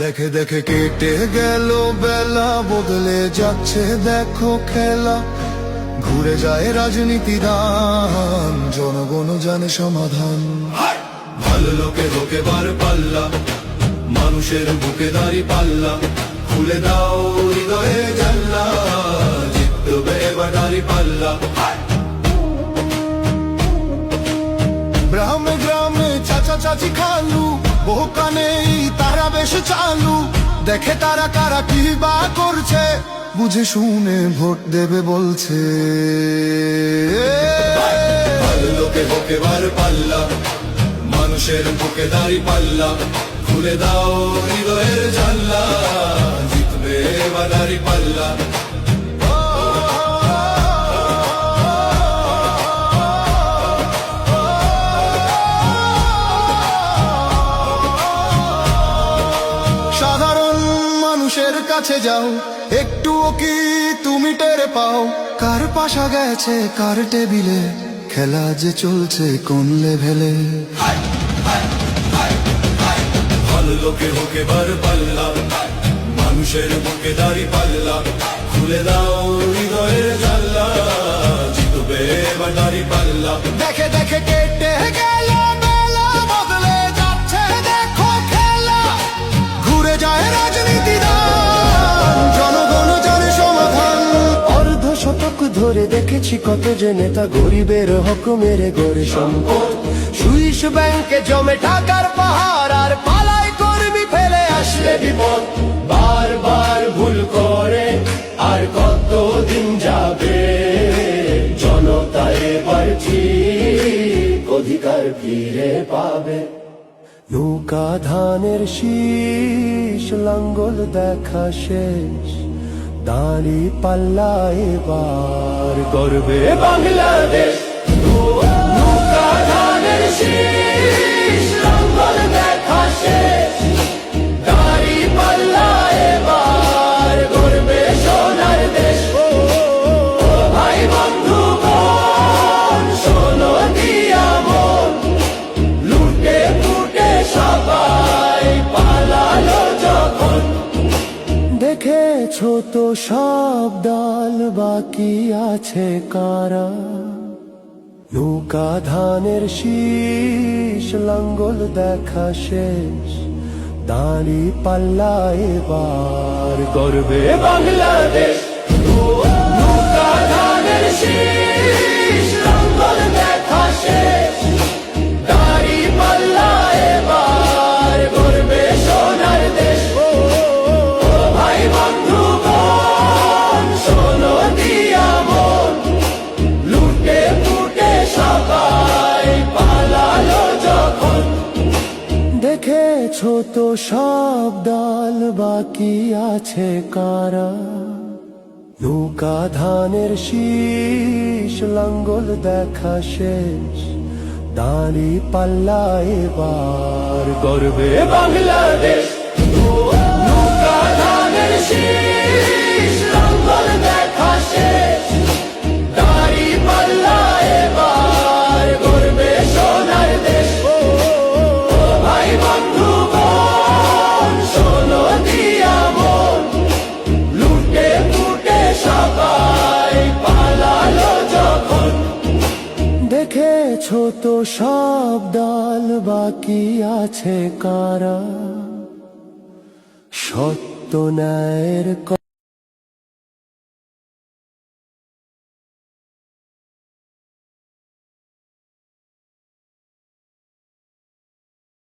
দেখে দেখে কেটে গেল বেলা, বদলে যাচ্ছে দেখো খেলা। ঘুরে যায় রাজনীতি দান, জনগণ জানে সমাধান। ভালো লোকে হোকে বার পাল্লা, মানুষের বুকে দাঁড়ি পাল্লা। খুলে দাও হৃদয়ে জানলা, জিতবে এবার দাঁড়ি পাল্লা। গ্রামে গ্রামে চাচা চাচি খালু, বহু কানেই তারা বেশ চালু। দেখে তারা কারা কি বা করছে, বুঝে শুনে ভোট দেবে বলছে। ভালো লোকে হোকে বার পাল্লা, মানুষের বুকে দাঁড়ি পাল্লা। খুলে দাও হৃদয়ের জানলা, জিতবে এবার দাঁড়ি পাল্লা। সাধারণ মানুষের কাছে যাও, একটুও কি তুমি টের পাও? কার পাশা গেছে কার টেবিলে, খেলা যে চলছে কোন লেভেলে। ভালো লোকে হোকে বার পাল্লা, মানুষের বুকে দাঁড়ি পাল্লা। খুলে দাও হৃদয়ের জানলা, জিতবে এবার দাঁড়ি পাল্লা। দেখে দেখে কেটে গেল বেলা, বদলে যাচ্ছে দেখো খেলা। ঘুরে যায় রাজনীতি দান, জনগণ জানে সমাধান। অর্ধ শতক ধরে দেখেছি কত যে নেতা গরিবের হক মেরে গড়ে সম্পদ। সুইস ব্যাংকে জমে টাকার পাহাড়, আর পালায় কর্মী ফেলে আসলে বিপদ। বারবার ভুল করে আর কতদিন যাবে, জনতা এবার ঠিক অধিকার ফিরে পাবে। নৌকা ধানের শীষ, লাঙ্গল দেখা শেষ, দাঁড়ি পাল্লা এবার গর্বে বাংলাদেশ। নৌকা ধানের শীষ, লাঙ্গল দেখা শেষ, দাঁড়ি পাল্লা এবার গর্বে সোনার দেশ। ভাই বন্ধু বোন, শোনো দিয়া মন, লুটে পুটে সবাই পালালো যখন। দেখেছো তো সব দল, বাকি আছে কারা? নৌকা ধানের শীষ, লাঙ্গল দেখা শেষ, দাঁড়ি পাল্লা এবার গর্বে বাংলাদেশ। নৌকা ধানের শীষ, লাঙ্গল দেখা শেষ, দাঁড়ি পাল্লা এবার গর্বে সোনার দেশ। ভাই বন্ধু বোন, শোনো দিয়া মন, লুটে পুটে সবাই পালালো যখন। দেখেছো তো সব দল, বাকি আছে কারা? নৌকা ধানের শীষ, লাঙ্গল দেখা শেষ, দাঁড়ি পাল্লা এবার গর্বে বাংলাদেশ। নৌকা ধানের শীষ, লাঙ্গল দেখা শেষ, দাঁড়ি পাল্লা এবার গর্বে সোনার দেশ। ভাই বন্ধু বোন, শোনো দিয়া মন, লুটে পুটে সবাই পালালো যখন। দেখেছো তো সব দল, বাকি আছে কারা? সত্য ন্যায়ের